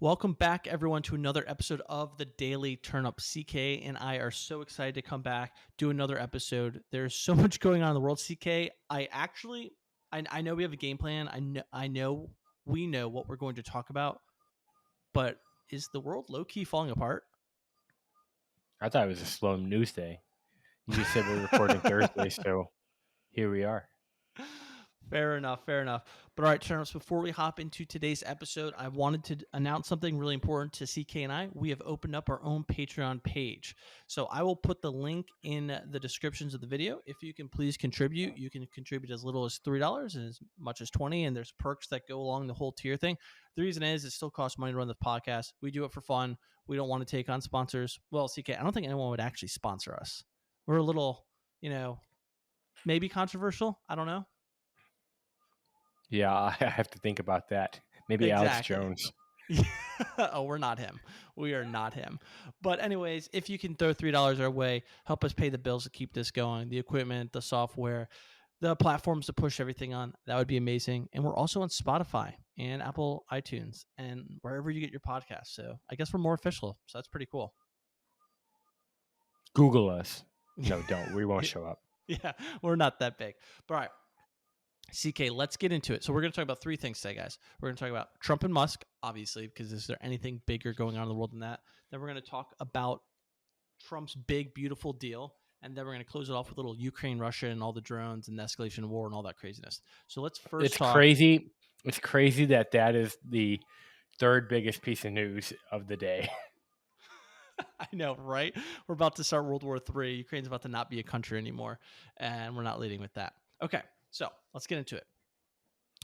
Welcome back, everyone, to another episode of the Daily Turnup. CK and I are so excited to come back, do another episode. There's so much going on in the world, CK. I know we have a game plan. I know we know what we're going to talk about, but is the world low-key falling apart? I thought it was a slow news day. You just said we're recording Thursday, so here we are. Fair enough. But all right, Turnips, before we hop into today's episode, I wanted to announce something really important to CK and I. We have opened up our own Patreon page. So I will put the link in the descriptions of the video. If you can please contribute, you can contribute as little as $3 and as much as $20, and there's perks that go along the whole tier thing. The reason is it still costs money to run the podcast. We do it for fun. We don't want to take on sponsors. Well, CK, I don't think anyone would actually sponsor us. We're a little, maybe controversial. I don't know. Yeah, I have to think about that. Maybe Exactly. Alex Jones. Oh, we're not him. We are not him. But anyways, if you can throw $3 our way, help us pay the bills to keep this going, the equipment, the software, the platforms to push everything on, that would be amazing. And we're also on Spotify and Apple iTunes and wherever you get your podcasts. So I guess we're more official. So that's pretty cool. Google us. No, don't. We won't show up. Yeah, we're not that big. But all right. CK, let's get into it. So we're going to talk about three things today, guys. We're going to talk about Trump and Musk, obviously, because is there anything bigger going on in the world than that? Then we're going to talk about Trump's big, beautiful deal. And then we're going to close it off with a little Ukraine, Russia, and all the drones and the escalation of war and all that craziness. So let's first talk. Crazy. It's crazy that is the third biggest piece of news of the day. I know, right? We're about to start World War III. Ukraine's about to not be a country anymore, and we're not leading with that. Okay, so let's get into it.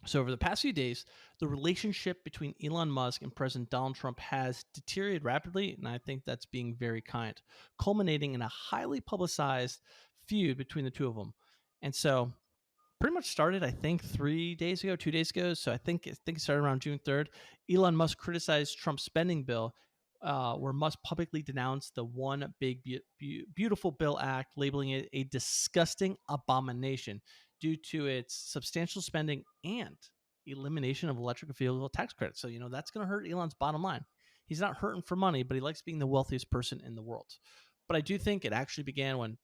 So over the past few days, the relationship between Elon Musk and President Donald Trump has deteriorated rapidly, and I think that's being very kind, culminating in a highly publicized feud between the two of them. And so pretty much started, I think, 2 days ago. So I think it started around June 3rd. Elon Musk criticized Trump's spending bill, where Musk publicly denounced the One Big Beautiful Bill Act, labeling it a disgusting abomination due to its substantial spending and elimination of electric vehicle tax credits. So, that's going to hurt Elon's bottom line. He's not hurting for money, but he likes being the wealthiest person in the world. But I do think it actually began when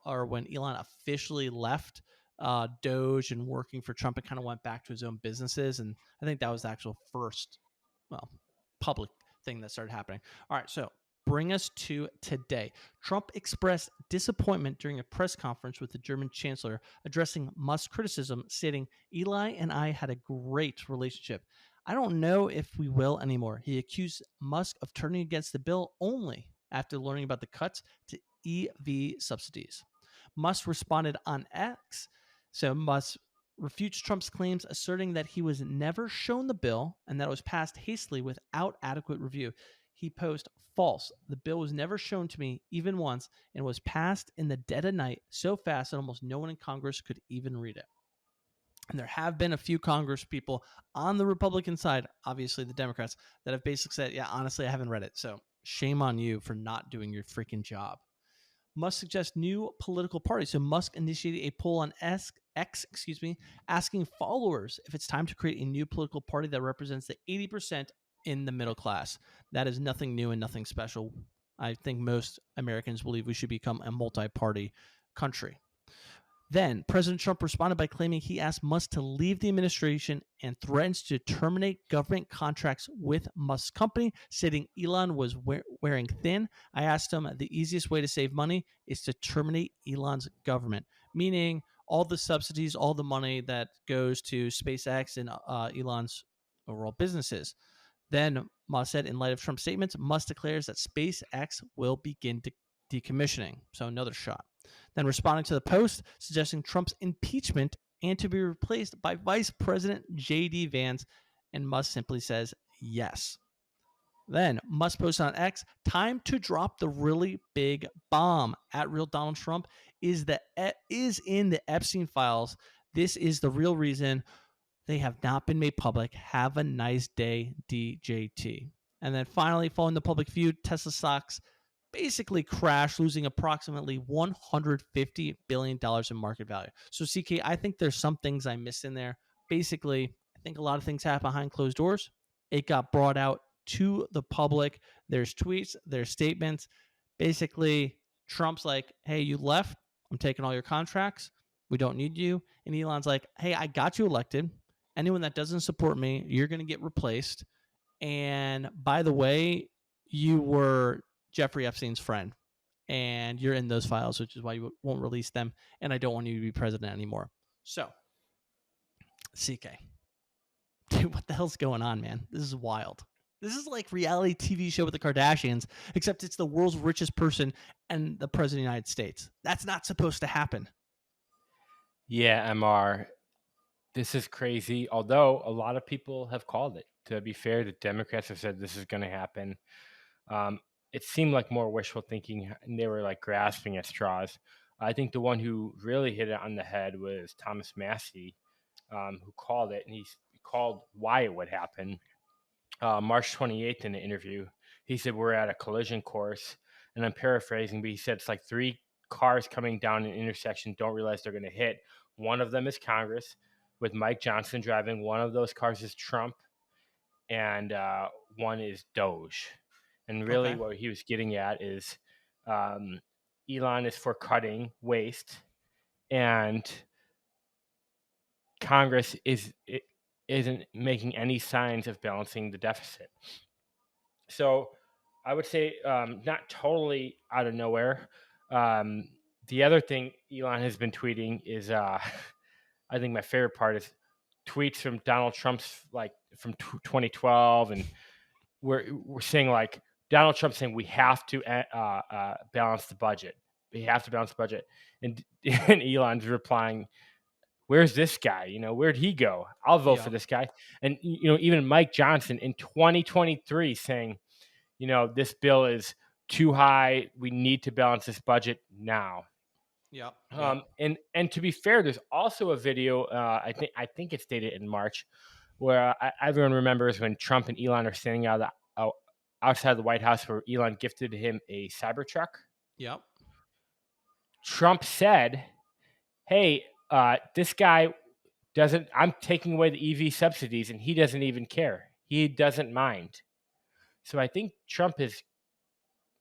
Elon officially left Doge and working for Trump and kind of went back to his own businesses. And I think that was the actual first, public thing that started happening. All right, so bring us to today. Trump expressed disappointment during a press conference with the German Chancellor, addressing Musk's criticism, stating, "Eli and I had a great relationship. I don't know if we will anymore." He accused Musk of turning against the bill only after learning about the cuts to EV subsidies. Musk responded on X. So Musk refutes Trump's claims, asserting that he was never shown the bill and that it was passed hastily without adequate review. He posted, "False. The bill was never shown to me, even once, and was passed in the dead of night so fast that almost no one in Congress could even read it." And there have been a few Congress people on the Republican side, obviously the Democrats, that have basically said, "Yeah, honestly, I haven't read it. So shame on you for not doing your freaking job." Musk suggests new political parties. So Musk initiated a poll on X, asking followers if it's time to create a new political party that represents the 80% in the middle class. That is nothing new and nothing special. I think most Americans believe we should become a multi-party country. Then President Trump responded by claiming he asked Musk to leave the administration and threatens to terminate government contracts with Musk's company, stating Elon was wearing thin. "I asked him the easiest way to save money is to terminate Elon's government," meaning all the subsidies, all the money that goes to SpaceX and Elon's overall businesses. Then Musk said, in light of Trump's statements, Musk declares that SpaceX will begin decommissioning. So another shot. Then responding to the Post, suggesting Trump's impeachment and to be replaced by Vice President J.D. Vance, and Musk simply says yes. Then Musk posted on X, "Time to drop the really big bomb. At real Donald Trump is in the Epstein files. This is the real reason they have not been made public. Have a nice day, DJT." And then finally, following the public feud, Tesla stocks basically crashed, losing approximately $150 billion in market value. So, CK, I think there's some things I missed in there. Basically, I think a lot of things happen behind closed doors. It got brought out to the public. There's tweets, there's statements. Basically, Trump's like, hey, you left. I'm taking all your contracts. We don't need you. And Elon's like, hey, I got you elected. Anyone that doesn't support me, you're going to get replaced. And by the way, you were Jeffrey Epstein's friend and you're in those files, which is why you won't release them. And I don't want you to be president anymore. So, CK, dude, what the hell's going on, man? This is wild. This is like reality TV show with the Kardashians, except it's the world's richest person and the president of the United States. That's not supposed to happen. Yeah, MR. This is crazy. Although a lot of people have called it. To be fair, the Democrats have said this is going to happen. It seemed like more wishful thinking, and they were like grasping at straws. I think the one who really hit it on the head was Thomas Massey, who called it, and he called why it would happen. March 28th in an interview, he said, we're at a collision course, and I'm paraphrasing, but he said it's like three cars coming down an intersection don't realize they're going to hit. One of them is Congress with Mike Johnson driving. One of those cars is Trump, and one is Doge. And really what he was getting at is Elon is for cutting waste, and Congress isn't making any signs of balancing the deficit. So I would say not totally out of nowhere. The other thing Elon has been tweeting is, I think my favorite part is tweets from Donald Trump's like from 2012, and we're saying like Donald Trump saying we have to balance the budget. We have to balance the budget, and Elon's replying, where's this guy? Where'd he go? I'll vote for this guy. And, even Mike Johnson in 2023 saying, this bill is too high. We need to balance this budget now. Yeah. And to be fair, there's also a video, I think it's dated in March, where everyone remembers when Trump and Elon are standing outside the White House, where Elon gifted him a Cybertruck. Yep. Trump said, hey, this guy I'm taking away the EV subsidies, and he doesn't even care. He doesn't mind. So I think Trump is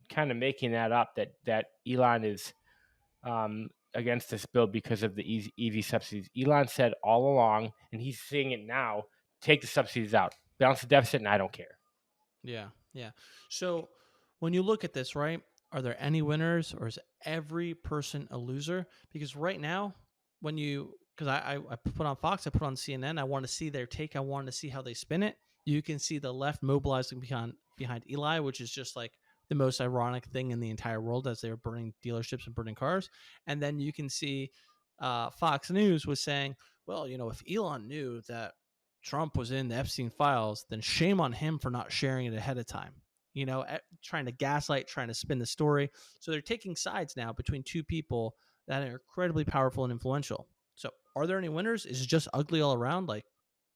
kind of making that up, that Elon is against this bill because of the EV subsidies. Elon said all along, and he's saying it now, take the subsidies out, balance the deficit, and I don't care. Yeah. So when you look at this, right, are there any winners, or is every person a loser? Because right now, because I put on Fox, I put on CNN, I want to see their take. I want to see how they spin it. You can see the left mobilizing behind Eli, which is just like the most ironic thing in the entire world, as they were burning dealerships and burning cars. And then you can see Fox News was saying, well, if Elon knew that Trump was in the Epstein files, then shame on him for not sharing it ahead of time. Trying to gaslight, trying to spin the story. So they're taking sides now between two people that are incredibly powerful and influential. So are there any winners? Is it just ugly all around? Like,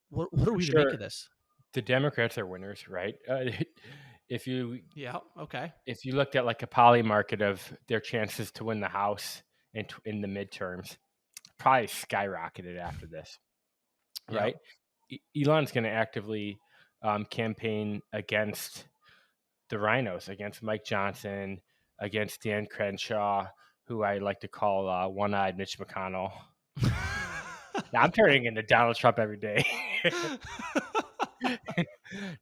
what are we to make of this? The Democrats are winners, right? If you looked at like a poly market of their chances to win the House in the midterms, probably skyrocketed after this, right? Elon's going to actively campaign against the rhinos, against Mike Johnson, against Dan Crenshaw, who I like to call one-eyed Mitch McConnell. Now, I'm turning into Donald Trump every day.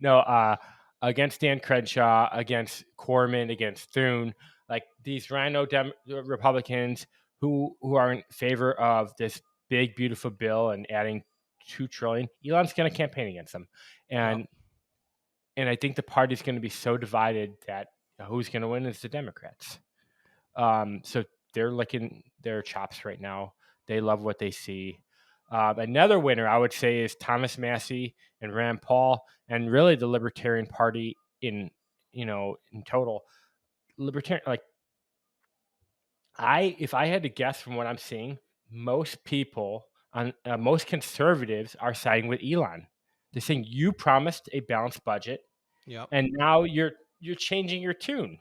No, against Dan Crenshaw, against Corman, against Thune, like these rhino Republicans who are in favor of this big, beautiful bill and adding $2 trillion. Elon's going to campaign against them, and I think the party's going to be so divided that who's going to win is the Democrats. So they're licking their chops right now. They love what they see. Another winner, I would say, is Thomas Massey and Rand Paul, and really the Libertarian Party in total. Libertarian, if I had to guess from what I'm seeing, most people most conservatives are siding with Elon. They're saying you promised a balanced budget, and now you're changing your tune,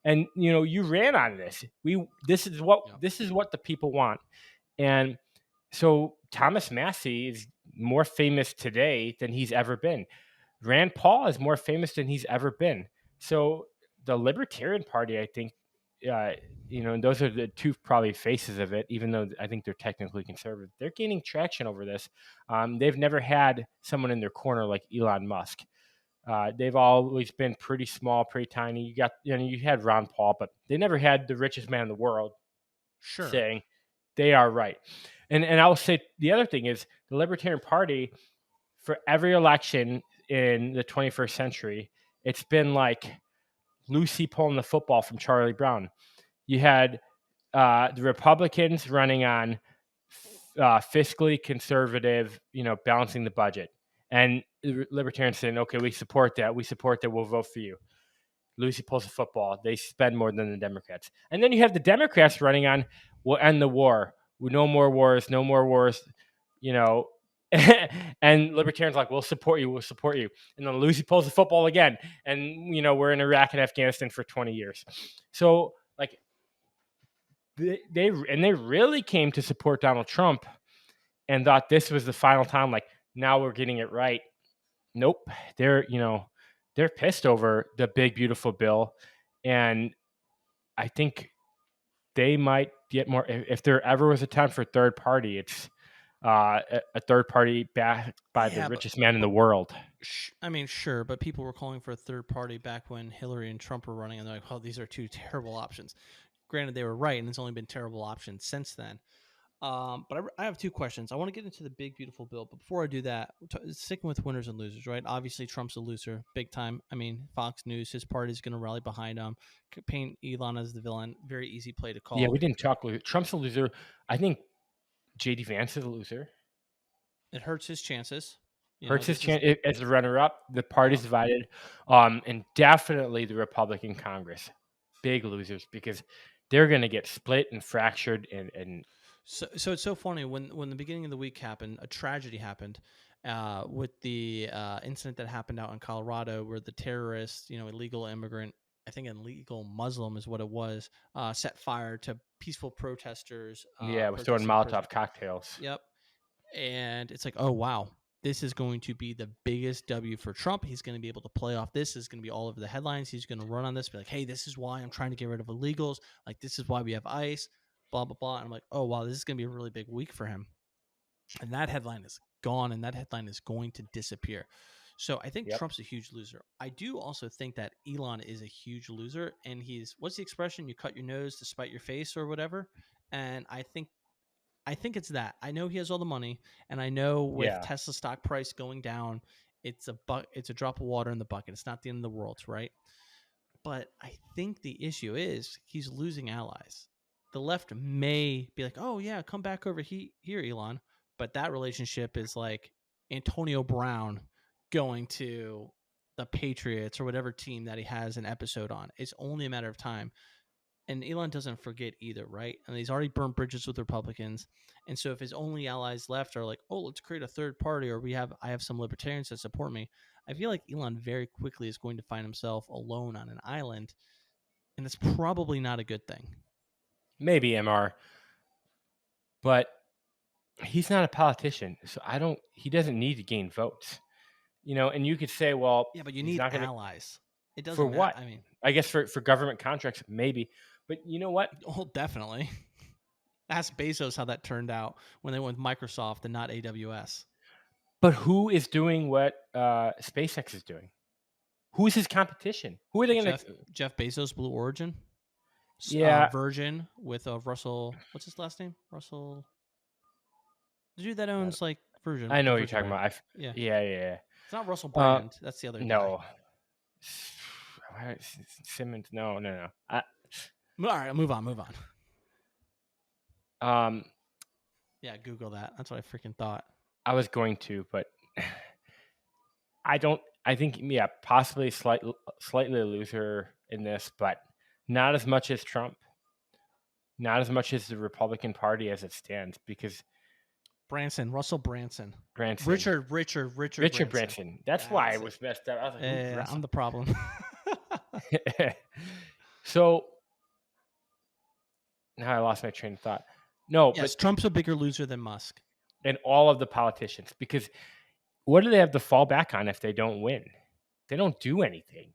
and you ran on this. This is what the people want, and so Thomas Massey is more famous today than he's ever been. Rand Paul is more famous than he's ever been. So the Libertarian Party, I think, and those are the two probably faces of it, even though I think they're technically conservative. They're gaining traction over this. They've never had someone in their corner like Elon Musk. They've always been pretty small, pretty tiny. You had Ron Paul, but they never had the richest man in the world saying they are right. And I will say the other thing is the Libertarian Party, for every election in the 21st century, it's been like Lucy pulling the football from Charlie Brown. You had the Republicans running on fiscally conservative, balancing the budget. And the Libertarians saying, okay, we support that. We'll vote for you. Lucy pulls the football. They spend more than the Democrats. And then you have the Democrats running on, we'll end the war. No more wars. And Libertarians like, we'll support you. And then Lucy pulls the football again. And, we're in Iraq and Afghanistan for 20 years. So, like, they really came to support Donald Trump and thought this was the final time. Like, now we're getting it right. Nope. They're pissed over the big, beautiful bill. And I think they might get more. If there ever was a time for third party, it's a third party backed by the richest man in the world. I mean, sure, but people were calling for a third party back when Hillary and Trump were running, and they're like, "Oh, these are two terrible options." Granted, they were right, and it's only been terrible options since then. But I have two questions. I want to get into the big, beautiful bill, but before I do that, sticking with winners and losers, right? Obviously, Trump's a loser, big time. I mean, Fox News, his party is going to rally behind him, paint Elon as the villain. Very easy play to call. Yeah, we didn't talk. Trump's a loser. I think JD Vance is a loser. It hurts his chances. Hurts his chance as a runner-up. The party's divided, and definitely the Republican Congress, big losers because they're going to get split and fractured. And so it's so funny when the beginning of the week happened, a tragedy happened with the incident that happened out in Colorado, where the terrorist, illegal immigrant, I think illegal Muslim is what it was, set fire to peaceful protesters. Was throwing Molotov cocktails. Yep. And it's like, oh, wow, this is going to be the biggest W for Trump. He's going to be able to play off this. It's going to be all over the headlines. He's going to run on this, be like, hey, this is why I'm trying to get rid of illegals. Like, this is why we have ICE, blah, blah, blah. And I'm like, oh, wow, this is going to be a really big week for him. And that headline is gone, and that headline is going to disappear. So I think Trump's a huge loser. I do also think that Elon is a huge loser, and what's the expression? You cut your nose to spite your face or whatever. And I think it's that. I know he has all the money, and I know with Tesla stock price going down, it's a drop of water in the bucket. It's not the end of the world, right? But I think the issue is he's losing allies. The left may be like, oh, yeah, come back over here, Elon. But that relationship is like Antonio Brown going to the Patriots or whatever team that he has an episode on. It's only a matter of time. And Elon doesn't forget either, right? And he's already burned bridges with Republicans. And so if his only allies left are like, oh, let's create a third party, or I have some libertarians that support me, I feel like Elon very quickly is going to find himself alone on an island. And it's probably not a good thing. Maybe, MR. But he's not a politician, so he doesn't need to gain votes. And you could say, well, yeah, but you need allies. It doesn't for matter. what? I mean, I guess for government contracts, maybe. But you know what? Oh, definitely. Ask Bezos how that turned out when they went with Microsoft and not AWS. But who is doing what SpaceX is doing? Who's his competition? Who are they going to? Jeff Bezos, Blue Origin. Yeah, Virgin with Russell. What's his last name? Russell. The dude that owns like Virgin. I know what you're talking about. Yeah. It's not Russell Brand. That's the other guy. No. Simmons. No. All right, move on. Yeah, Google that. That's what I freaking thought. I was going to, but I don't. I think, possibly slightly a loser in this, but not as much as Trump, not as much as the Republican Party as it stands, because Russell Branson. Richard Branson. That's why I was messed up. I was like, I'm the problem. So now I lost my train of thought. No, yes, but Trump's a bigger loser than Musk. And all of the politicians, because what do they have to fall back on if they don't win? They don't do anything.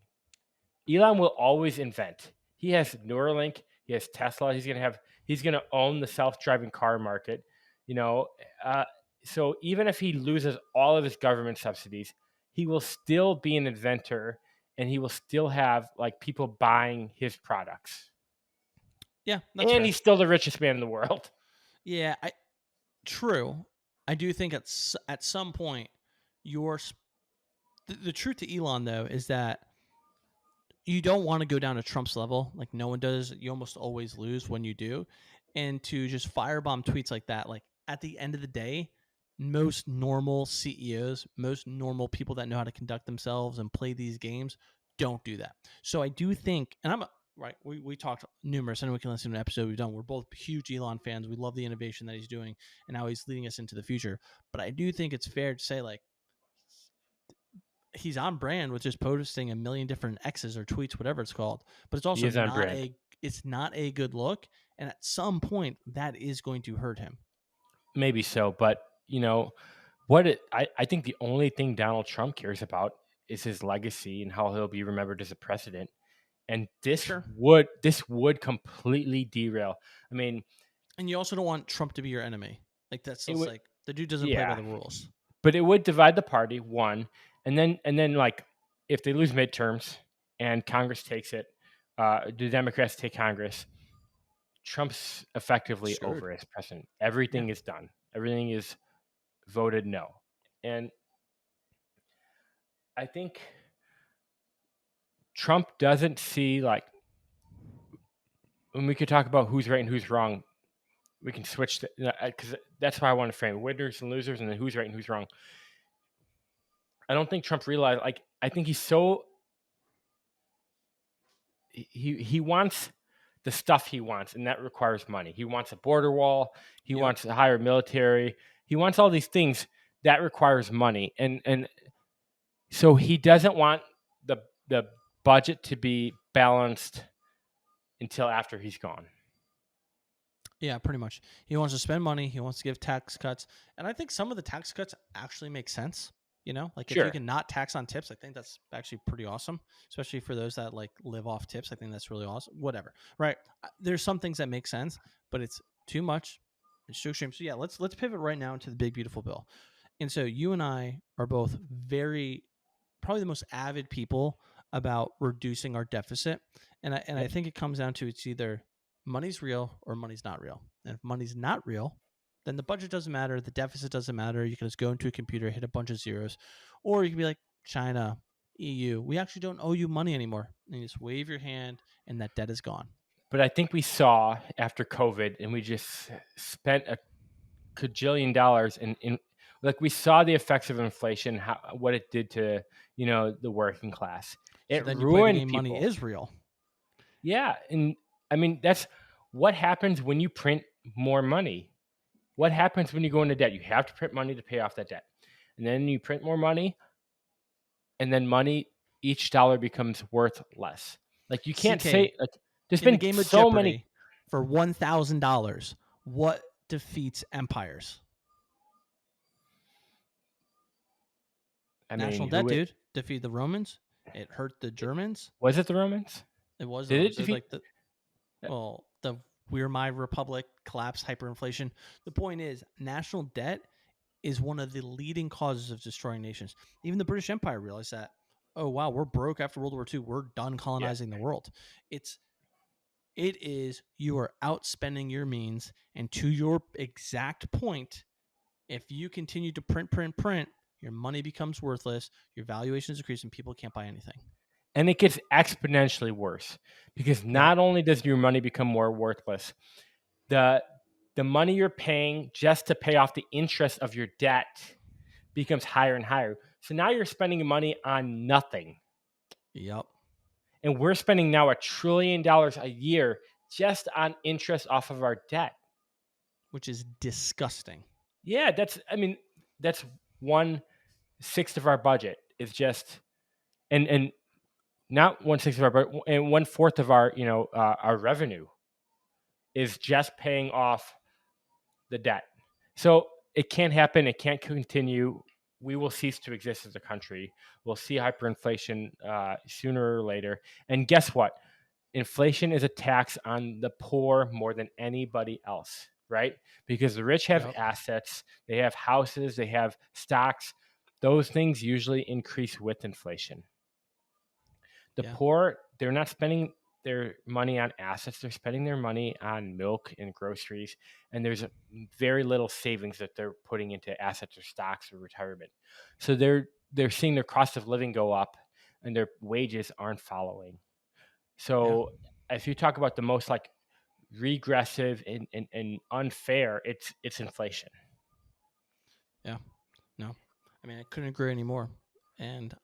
Elon will always invent. He has Neuralink. He has Tesla. He's gonna own the self-driving car market. You know, uh, so even if he loses all of his government subsidies, he will still be an inventor, and he will still have like people buying his products. Yeah, that's And fair. he's still the richest man in the world. Yeah, true. I do think at some point, the truth to Elon though is that you don't want to go down to Trump's level. Like no one does. You almost always lose when you do. And to just firebomb tweets like that, like at the end of the day, most normal CEOs, most normal people that know how to conduct themselves and play these games don't do that. So I do think, and right, we talked numerous, and we can listen to an episode we've done. We're both huge Elon fans. We love the innovation that he's doing and how he's leading us into the future. But I do think it's fair to say, like, he's on brand with just posting a million different X's or tweets, whatever it's called. But it's He also is on brand. it's not a good look. And at some point that is going to hurt him. Maybe so, but I think the only thing Donald Trump cares about is his legacy and how he'll be remembered as a president. And this would completely derail. I mean, And you also don't want Trump to be your enemy. Like that's it just would, like the dude doesn't play by yeah, the rules. but it would divide the party, one, and then like if they lose midterms and Congress takes it, the Democrats take Congress, Trump's effectively Screwed. over as president. Everything Yeah. is done. Everything is voted no. And I think Trump doesn't see, like, when we could talk about who's right and who's wrong, we can switch because that's how I want to frame winners and losers and then who's right and who's wrong. I don't think Trump realized, like, I think he's so he wants the stuff he wants, and that requires money. He wants a border wall. He wants a higher military. He wants all these things that requires money, and so he doesn't want the budget to be balanced until after he's gone. Yeah, pretty much. He wants to spend money. He wants to give tax cuts. And I think some of the tax cuts actually make sense. You know, like if you Sure. can not tax on tips, I think that's actually pretty awesome, especially for those that like live off tips. I think that's really awesome. Whatever. Right. There's some things that make sense, but it's too much. It's too extreme. So yeah, let's pivot right now into the big beautiful bill. And so you and I are both probably the most avid people about reducing our deficit. And I think it comes down to it's either money's real or money's not real. And if money's not real, then the budget doesn't matter, the deficit doesn't matter. You can just go into a computer, hit a bunch of zeros, or you can be like China, EU. We actually don't owe you money anymore. And you just wave your hand, and that debt is gone. But I think we saw after COVID, and we just spent a cajillion dollars in like we saw the effects of inflation, what it did to the working class. It So then you play the ruined game. people. Money is real. Yeah, and I mean that's what happens when you print more money. What happens when you go into debt? You have to print money to pay off that debt. And then you print more money, and then each dollar becomes worth less. Like you can't CK, say, like, there's in been the game of so Jeopardy, many. for $1,000, what defeats empires? National debt, dude. Defeated the Romans. It hurt the Germans. Was it the Romans? It was Did Romans. it defeat? Like the We're My Republic collapse, hyperinflation. The point is, national debt is one of the leading causes of destroying nations. Even the British Empire realized that. Oh wow, we're broke after World War II. We're done colonizing the world. It is you are outspending your means, and to your exact point, if you continue to print, your money becomes worthless, your valuations decrease, and people can't buy anything. And it gets exponentially worse because not only does your money become more worthless, the money you're paying just to pay off the interest of your debt becomes higher and higher. So now you're spending money on nothing. Yep. And we're spending now $1 trillion a year just on interest off of our debt, which is disgusting. Yeah, that's 1/6 of our budget is just, and not 1/6 of our budget, and 1/4 of our revenue is just paying off the debt. So it can't happen. It can't continue. we will cease to exist as a country. We'll see hyperinflation sooner or later. And guess what? Inflation is a tax on the poor more than anybody else, right? Because the rich have Yep. assets, they have houses, they have stocks. Those things usually increase with inflation. The Yeah. poor, they're not spending their money on assets, they're spending their money on milk and groceries, and there's very little savings that they're putting into assets or stocks or retirement. So they're seeing their cost of living go up and their wages aren't following. Yeah. So if you talk about the most like regressive and unfair, it's inflation. Yeah. No. I mean, I couldn't agree anymore. And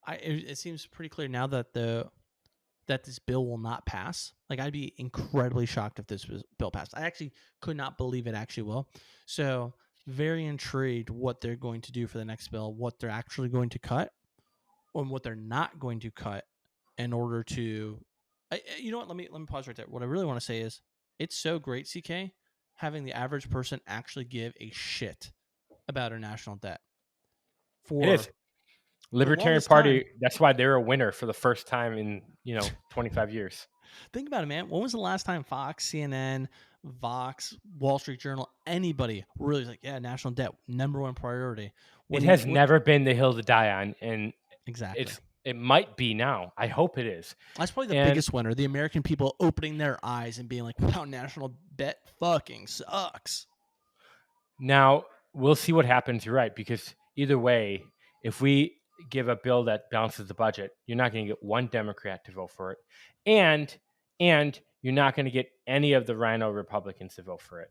it seems pretty clear now that this bill will not pass. Like, I'd be incredibly shocked if this bill passed. I actually could not believe it actually will. So, very intrigued what they're going to do for the next bill, what they're actually going to cut, and what they're not going to cut in order to. You know what? Let me pause right there. What I really want to say is, it's so great, CK, having the average person actually give a shit about our national debt. It is. For the Libertarian longest time, Party, that's why they're a winner for the first time in 25 years. think about it, man. When was the last time Fox, CNN, Vox, Wall Street Journal, anybody really was like, yeah, national debt, number one priority? It has never been the hill to die on, and Exactly. it might be now. I hope it is. That's probably the And biggest winner. The American people opening their eyes and being like, wow, national debt fucking sucks. now we'll see what happens. You're right, because either way, if we give a bill that balances the budget, you're not going to get one Democrat to vote for it, and you're not going to get any of the Rhino Republicans to vote for it.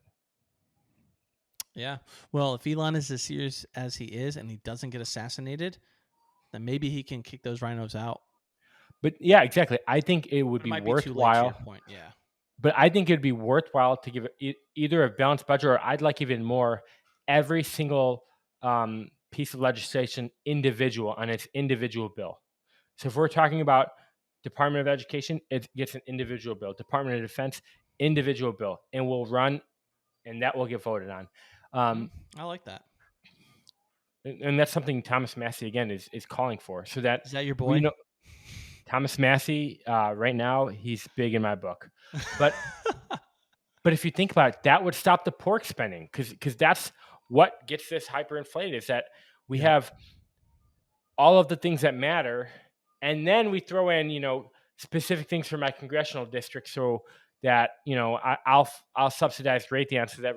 Yeah. Well, if Elon is as serious as he is and he doesn't get assassinated, then maybe he can kick those rhinos out. But yeah, exactly. I think it would It be might be too late to worthwhile. your point. Yeah. But I think it'd be worthwhile to give either a balanced budget, or I'd like even more, every single piece of legislation individual on its individual bill. So if we're talking about Department of Education, it gets an individual bill. Department of Defense, individual bill, and we'll run, and that will get voted on. I like that. And that's something Thomas Massey again is calling for. So that Is that your boy? we know Thomas Massey right now, he's big in my book, but. But if you think about it, that would stop the pork spending, because that's what gets this hyperinflated, is that we have all of the things that matter, and then we throw in specific things for my congressional district, so that I'll subsidize Raytheon, so that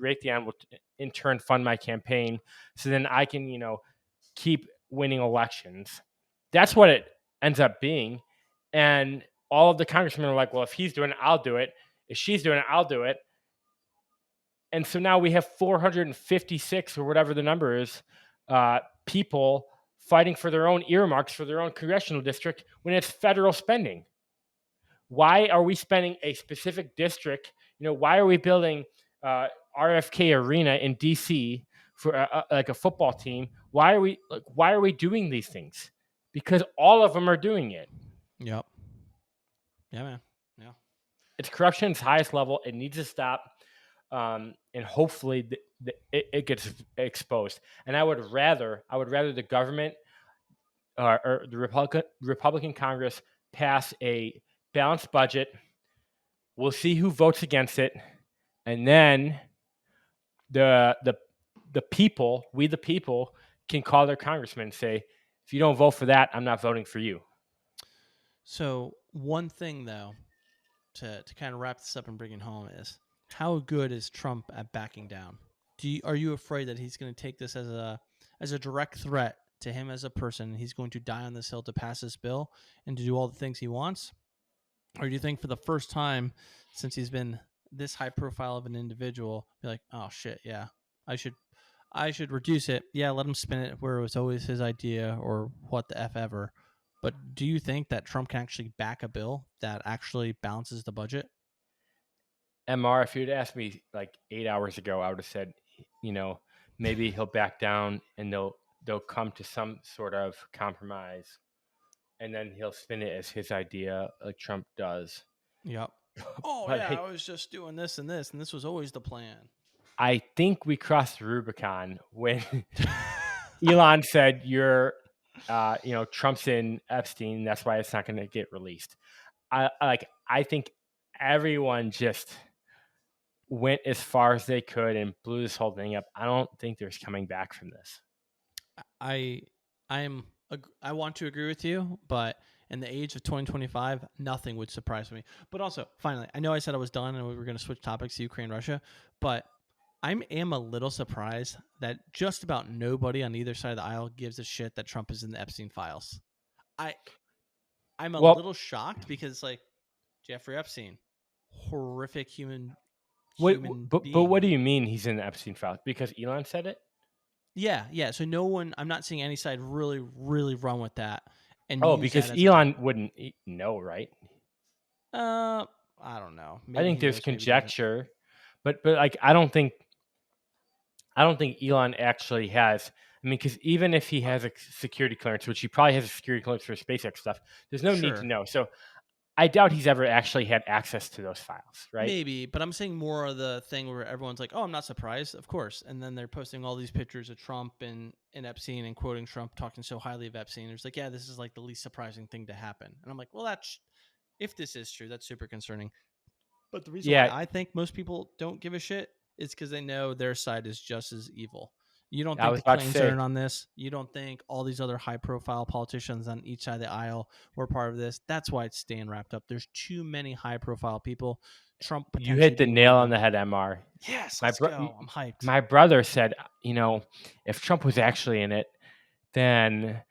Raytheon will in turn fund my campaign, so then I can keep winning elections. That's what it ends up being, and all of the congressmen are like, well, if he's doing it, I'll do it. If she's doing it, I'll do it. And so now we have 456 or whatever the number is, people fighting for their own earmarks for their own congressional district when it's federal spending. Why are we spending a specific district? Why are we building RFK Arena in DC for like a football team? Why are we doing these things? Because all of them are doing it. Yep. Yeah, man. Yeah. It's corruption's highest level. It needs to stop, and hopefully it gets exposed. And I would rather the government or the Republican Congress pass a balanced budget. We'll see who votes against it, and then the people, we the people, can call their congressman and say, if you don't vote for that, I'm not voting for you. So one thing though, to kind of wrap this up and bring it home, is how good is Trump at backing down? Are you afraid that he's going to take this as a direct threat to him as a person? He's going to die on this hill to pass this bill and to do all the things he wants? Or do you think for the first time since he's been this high profile of an individual, be like, oh shit, yeah, I should reduce it. Yeah, let him spin it where it was always his idea, or what the F ever. But do you think that Trump can actually back a bill that actually balances the budget? MR, if you'd asked me like 8 hours ago, I would have said, maybe he'll back down and they'll come to some sort of compromise, and then he'll spin it as his idea, like Trump does. Yep. Oh But yeah, I was just doing this, and this was always the plan. I think we crossed the Rubicon when Elon said you're, Trump's in Epstein. That's why it's not going to get released. I think everyone just went as far as they could and blew this whole thing up. I don't think there's coming back from this. I I want to agree with you, but in the age of 2025, nothing would surprise me. But also, finally, I know I said I was done and we were going to switch topics to Ukraine, Russia, but I am a little surprised that just about nobody on either side of the aisle gives a shit that Trump is in the Epstein files. I I'm a Well, little shocked because like Jeffrey Epstein, horrific what, human but being. what do you mean he's in the Epstein file? Because Elon said it? Yeah, yeah. So no one, I'm not seeing any side really run with that and Oh, use that because as a Elon talking point. wouldn't know, right? I don't know. I Maybe think he there's knows, maybe he doesn't. conjecture, but like I don't think Elon actually has. I mean, because even if he has a security clearance, which he probably has a security clearance for SpaceX stuff, there's no need to Sure, know. So I doubt he's ever actually had access to those files, right? maybe, but I'm saying more of the thing where everyone's like, "Oh, I'm not surprised, of course," and then they're posting all these pictures of Trump and Epstein and quoting Trump talking so highly of Epstein. It's like, yeah, this is like the least surprising thing to happen, and I'm like, well, that's if this is true, that's super concerning. But the reason why Yeah, I think most people don't give a shit is because they know their side is just as evil. You don't I think was the about to Clintons are say in on this. You don't think all these other high profile politicians on each side of the aisle were part of this. That's why it's staying wrapped up. There's too many high profile people, Trump you potentially hit the being one nail of on them. the head, Mr. Yes, My let's bro- go. I'm hyped. my brother said, if Trump was actually in it, then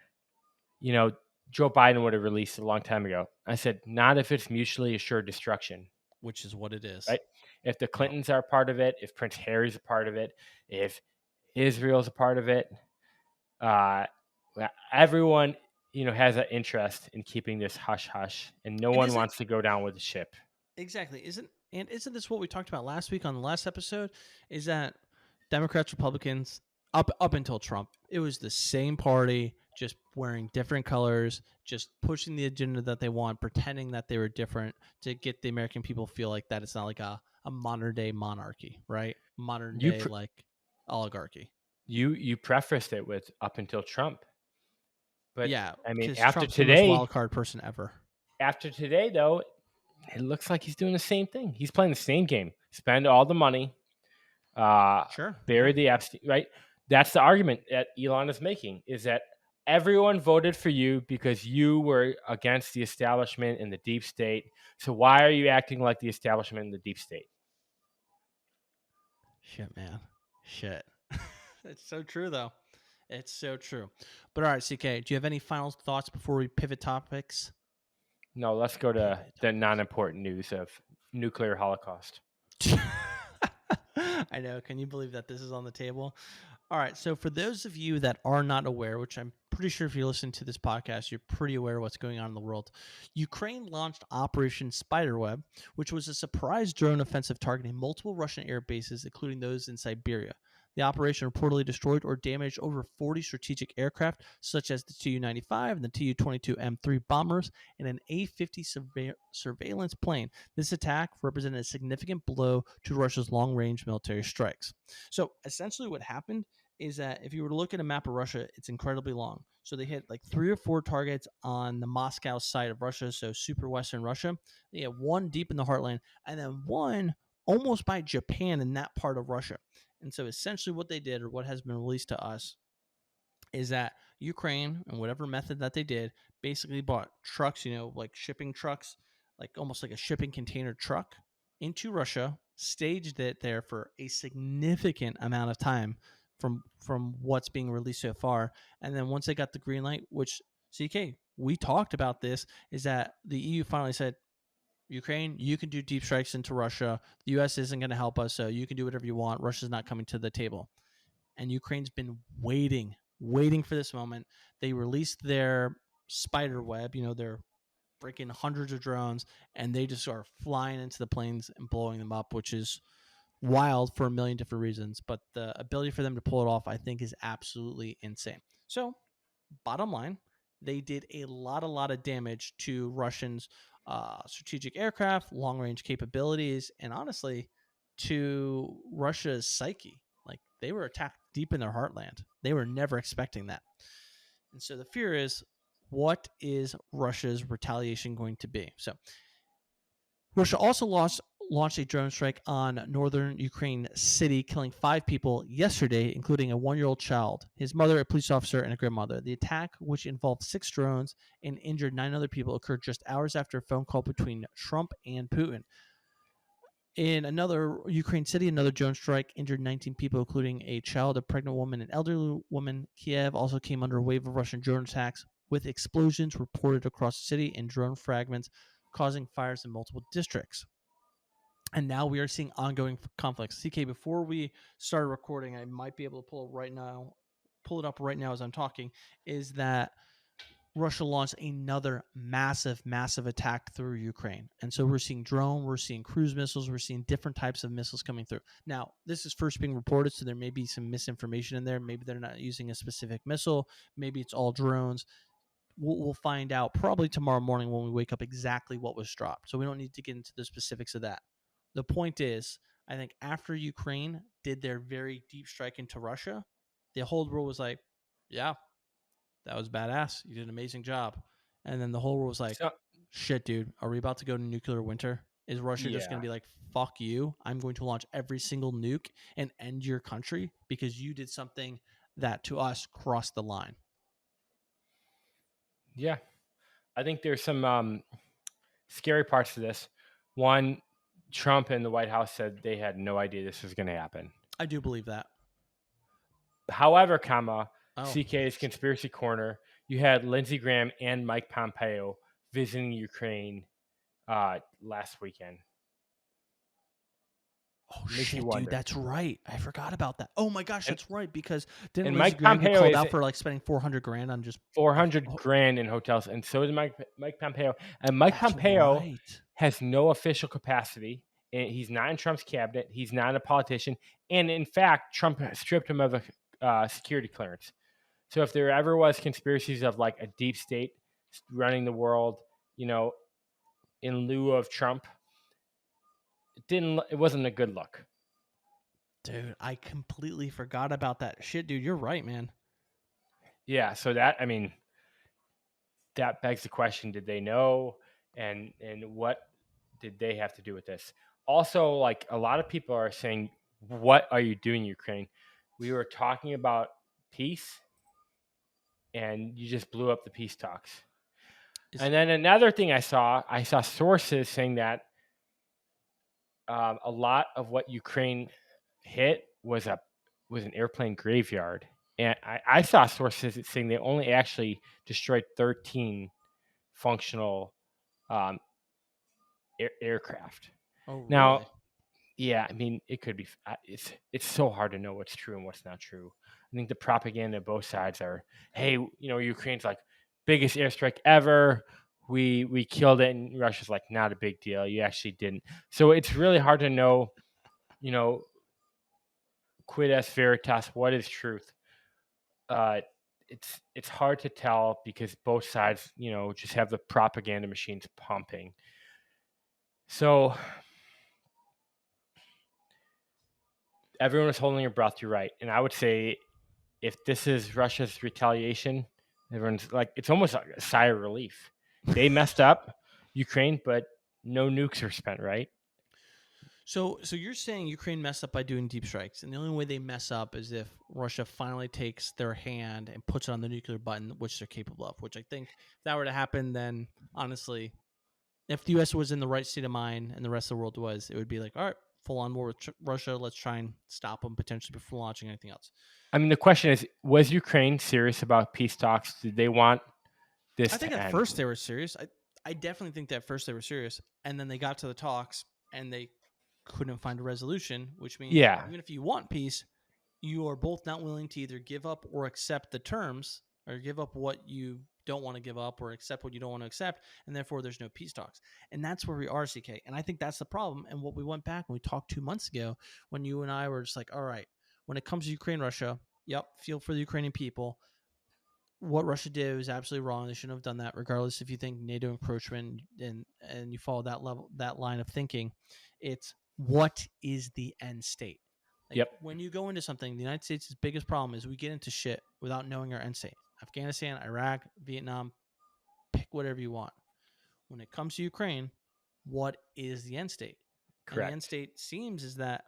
you know Joe Biden would have released it a long time ago. I said, not if it's mutually assured destruction, Which is what it is. right? If the Yep. Clintons are a part of it, if Prince Harry's a part of it, if Israel's a part of it, uh, everyone has an interest in keeping this hush hush, and no And one isn't wants to go down with the ship. exactly isn't this what we talked about last week on the last episode? Is that Democrats, Republicans, up until Trump, it was the same party, just wearing different colors, just pushing the agenda that they want, pretending that they were different to get the American people feel like that it's not like a modern day monarchy, right? Modern You day pr- like oligarchy. you prefaced it with up until Trump, but Yeah, I mean because Trump's the most wild card person ever. after today though, it looks like he's doing the same thing. He's playing the same game. Spend all the money, uh, Sure. bury Yeah. the Epstein. Right? That's the argument that Elon is making: is that everyone voted for you because you were against the establishment and the deep state. So why are you acting like the establishment and the deep state? Shit, man. Shit. It's so true, though. It's so true. But all right, CK, do you have any final thoughts before we pivot topics? No, let's go to Pivot the non-important news of nuclear holocaust. topics. I know. Can you believe that this is on the table? All right. So, for those of you that are not aware, which I'm pretty sure if you listen to this podcast, you're pretty aware of what's going on in the world, Ukraine launched Operation Spiderweb, which was a surprise drone offensive targeting multiple Russian air bases, including those in Siberia. The operation reportedly destroyed or damaged over 40 strategic aircraft, such as the Tu-95 and the Tu-22 M3 bombers, and an A-50 surveillance plane. This attack represented a significant blow to Russia's long-range military strikes. So essentially what happened is that if you were to look at a map of Russia, it's incredibly long. So they hit like 3 or 4 targets on the Moscow side of Russia, so super western Russia. They had one deep in the heartland, and then one almost by Japan in that part of Russia. And so essentially what they did, or what has been released to us, is that Ukraine, and whatever method that they did, basically bought trucks, like shipping trucks, like almost like a shipping container truck into Russia, staged it there for a significant amount of time from what's being released so far. And then once they got the green light, which CK, we talked about this, is that the EU finally said, Ukraine, you can do deep strikes into Russia. The US isn't going to help us, so you can do whatever you want. Russia's not coming to the table. And Ukraine's been waiting for this moment. They released their spider web, they're freaking hundreds of drones, and they just are flying into the planes and blowing them up, which is wild for a million different reasons. But the ability for them to pull it off, I think, is absolutely insane. So, bottom line, they did a lot of damage to Russians' strategic aircraft, long range capabilities, and honestly, to Russia's psyche. Like they were attacked deep in their heartland. They were never expecting that. And so the fear is, what is Russia's retaliation going to be? So Russia also launched a drone strike on northern Ukraine city, killing 5 people yesterday, including a 1-year-old child, his mother, a police officer, and a grandmother. The attack, which involved 6 drones and injured 9 other people, occurred just hours after a phone call between Trump and Putin. In another Ukraine city, another drone strike injured 19 people, including a child, a pregnant woman, and elderly woman. Kiev also came under a wave of Russian drone attacks, with explosions reported across the city and drone fragments causing fires in multiple districts. And now we are seeing ongoing conflicts. CK, before we started recording, I might be able to pull it up right now as I'm talking, is that Russia launched another massive attack through Ukraine. And so we're seeing drone, we're seeing cruise missiles, we're seeing different types of missiles coming through. Now, this is first being reported, so there may be some misinformation in there. Maybe they're not using a specific missile. Maybe it's all drones. We'll find out probably tomorrow morning when we wake up exactly what was dropped. So we don't need to get into the specifics of that. The point is, I think after Ukraine did their very deep strike into Russia, the whole world was like, yeah, that was badass. You did an amazing job. And then the whole world was like, So, shit, dude, are we about to go to nuclear winter? Is Russia just going yeah. to be like, fuck you? I'm going to launch every single nuke and end your country because you did something that to us crossed the line. Yeah. I think there's some scary parts to this. One, Trump and the White House said they had no idea this was going to happen. I do believe that. However, Oh, CK's Conspiracy Corner, you had Lindsey Graham and Mike Pompeo visiting Ukraine last weekend. oh Makes you shit, dude, wonder. that's right. I forgot about that. Oh my gosh, And, that's right. Because didn't and Lindsey Mike Graham get Pompeo called is out for like spending $400,000 on just 400 oh, grand in hotels, and so did Mike Pompeo. And Mike that's Pompeo right. has no official capacity. And he's not in Trump's cabinet. He's not a politician. And in fact, Trump stripped him of a security clearance. So if there ever was conspiracies of like a deep state running the world, in lieu of Trump, it wasn't a good look. Dude, I completely forgot about that shit, dude. You're right, man. Yeah. So that begs the question: did they know, and what did they have to do with this? Also, like a lot of people are saying, "What are you doing, Ukraine? We were talking about peace, and you just blew up the peace talks." And then another thing I saw sources saying that a lot of what Ukraine hit was an airplane graveyard, and I saw sources saying they only actually destroyed 13 functional um, aircraft. Oh, Now, really? yeah, I mean, it could be. It's so hard to know what's true and what's not true. I think the propaganda of both sides are, hey, Ukraine's like biggest airstrike ever. We killed it, and Russia's like not a big deal. You actually didn't. So it's really hard to know, you know, quid est veritas, what is truth. It's hard to tell because both sides, just have the propaganda machines pumping. So everyone was holding their breath. You're right, and I would say if this is Russia's retaliation, everyone's like, it's almost like a sigh of relief. They messed up, Ukraine, but no nukes are spent, right? So you're saying Ukraine messed up by doing deep strikes, and the only way they mess up is if Russia finally takes their hand and puts it on the nuclear button, which they're capable of. Which I think if that were to happen, then honestly, if the U.S. was in the right state of mind and the rest of the world was, it would be like, all right, full on war with Russia. Let's try and stop them potentially before launching anything else. I mean, the question is, was Ukraine serious about peace talks? Did they want this I think to at end? first they were serious. I definitely think that at first they were serious, and then they got to the talks and they couldn't find a resolution, which means Yeah. even if you want peace, you are both not willing to either give up or accept the terms, or give up what you don't want to give up or accept what you don't want to accept, and therefore there's no peace talks. And that's where we are, CK. And I think that's the problem. And what we went back and we talked 2 months ago when you and I were just like, all right, when it comes to Ukraine, Russia, yep, feel for the Ukrainian people. What Russia did was absolutely wrong. They shouldn't have done that, regardless if you think NATO encroachment and you follow that line of thinking. It's what is the end state? Like Yep. when you go into something, the United States' biggest problem is we get into shit without knowing our end state. Afghanistan, Iraq, Vietnam, pick whatever you want. When it comes to Ukraine, what is the end state? And the end Correct. state seems is that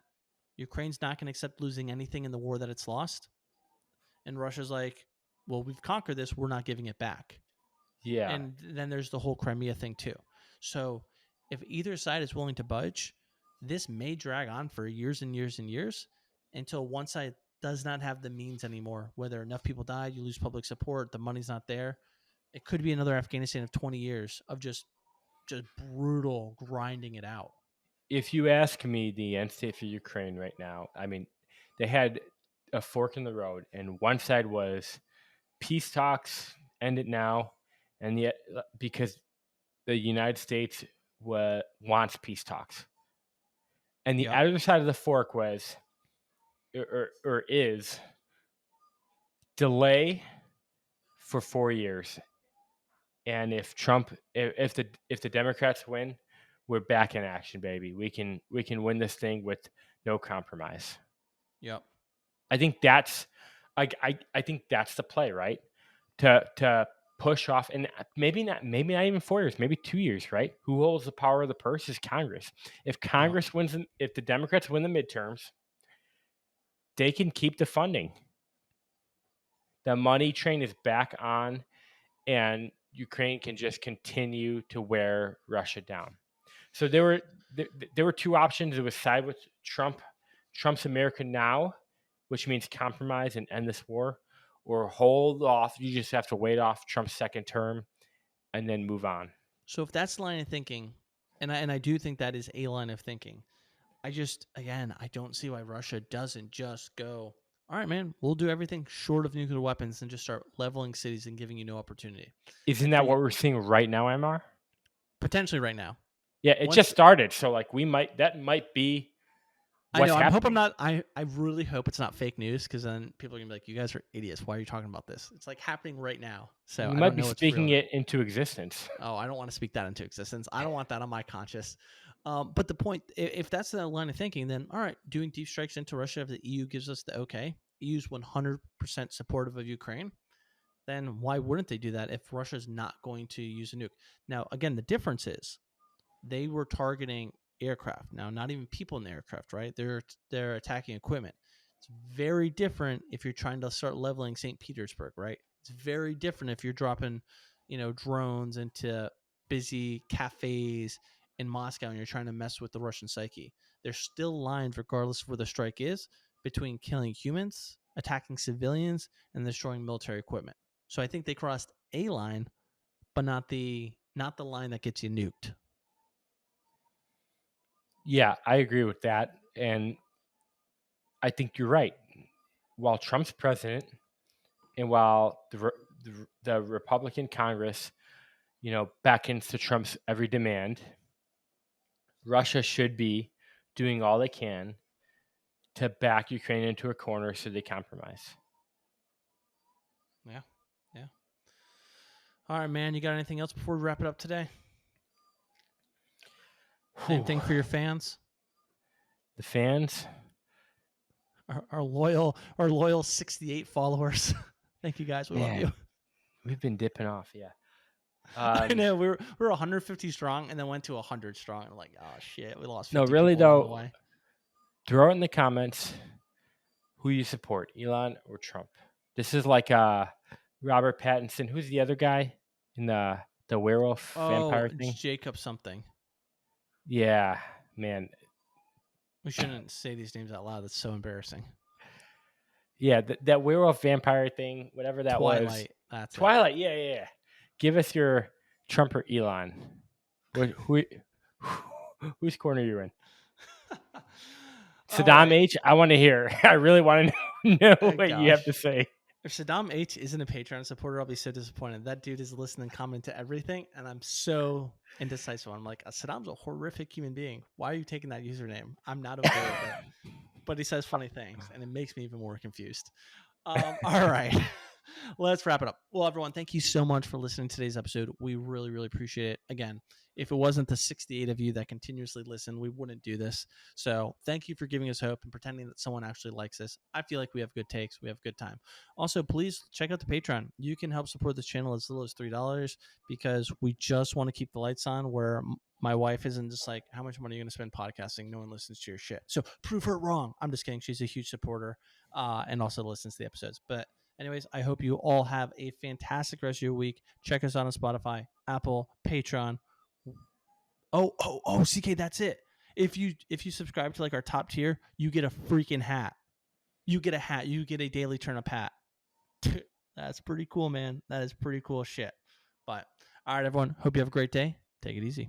Ukraine's not going to accept losing anything in the war that it's lost. And Russia's like, well, we've conquered this. We're not giving it back. Yeah. And then there's the whole Crimea thing, too. So if either side is willing to budge, this may drag on for years and years and years until one side does not have the means anymore. Whether enough people die, you lose public support, the money's not there. It could be another Afghanistan of 20 years of just brutal grinding it out. If you ask me, the end state for Ukraine right now, I mean, they had a fork in the road, and one side was peace talks, end it now, and yet because the United States wants peace talks, and the Yep. other side of the fork was or is delay for 4 years, and if the Democrats win, we're back in action, baby. We can win this thing with no compromise. Yep. I think that's I think that's the play, right? To push off, and maybe not even 4 years, maybe 2 years, right? Who holds the power of the purse is Congress. If Congress wins, if the Democrats win the midterms, they can keep the funding. The money train is back on, and Ukraine can just continue to wear Russia down. So there were two options. It was side with Trump's America now, which means compromise and end this war, or hold off. You just have to wait off Trump's second term and then move on. So if that's the line of thinking, and I do think that is a line of thinking, I don't see why Russia doesn't just go, all right, man, we'll do everything short of nuclear weapons and just start leveling cities and giving you no opportunity. Isn't that what we're seeing right now, MR? Potentially right now. Yeah, it just started. So like that might be what's I know. happening. I really hope it's not fake news, because then people are gonna be like, "You guys are idiots. Why are you talking about this?" It's like happening right now. So You I might don't be know. speaking it into existence. Oh, I don't want to speak that into existence. I don't want that on my conscience. But the point, if that's the line of thinking, then all right, doing deep strikes into Russia, if the EU gives us the okay, EU's 100% supportive of Ukraine, then why wouldn't they do that if Russia's not going to use a nuke? Now, again, the difference is they were targeting aircraft. Now, not even people in the aircraft, right? They're attacking equipment. It's very different if you're trying to start leveling St. Petersburg, right? It's very different if you're dropping, drones into busy cafes in Moscow and you're trying to mess with the Russian psyche. There's still lines, regardless of where the strike is, between killing humans, attacking civilians, and destroying military equipment. So I think they crossed a line, but not the line that gets you nuked. Yeah, I agree with that, and I think you're right. While Trump's president, and while the Republican Congress, beckons to Trump's every demand, Russia should be doing all they can to back Ukraine into a corner so they compromise. Yeah. All right, man. You got anything else before we wrap it up today? Anything for your fans? The fans, our loyal 68 followers. Thank you guys. We love you. We've been dipping off, yeah. I know we're 150 strong and then went to 100 strong. I'm like, oh shit, we lost. 50 no, really people along the though. way. Throw it in the comments who you support, Elon or Trump. This is like Robert Pattinson. Who's the other guy in the werewolf vampire thing? Jacob something. Yeah, man. We shouldn't say these names out loud. That's so embarrassing. Yeah, that werewolf vampire thing, whatever that was. Twilight. That's Twilight. It. Yeah. Give us your Trump or Elon. Whose corner are you in? Saddam H. I want to hear. I really want to know what you have to say. If Saddam H isn't a Patreon supporter, I'll be so disappointed. That dude is listening and commenting to everything, and I'm so indecisive. I'm like, Saddam's a horrific human being. Why are you taking that username? I'm not okay with it. But he says funny things, and it makes me even more confused. All right. Let's wrap it up. Well, everyone, thank you so much for listening to today's episode. We really, really appreciate it. Again, if it wasn't the 68 of you that continuously listen, we wouldn't do this. So thank you for giving us hope and pretending that someone actually likes this. I feel like we have good takes. We have a good time. Also, please check out the Patreon. You can help support this channel as little as $3 because we just want to keep the lights on where my wife isn't just like, how much money are you going to spend podcasting? No one listens to your shit. So prove her wrong. I'm just kidding. She's a huge supporter and also listens to the episodes. But anyways, I hope you all have a fantastic rest of your week. Check us out on Spotify, Apple, Patreon. Oh, CK, that's it. If you subscribe to like our top tier, you get a freaking hat. You get a hat. You get a daily turnip hat. That's pretty cool, man. That is pretty cool shit. But all right, everyone. Hope you have a great day. Take it easy.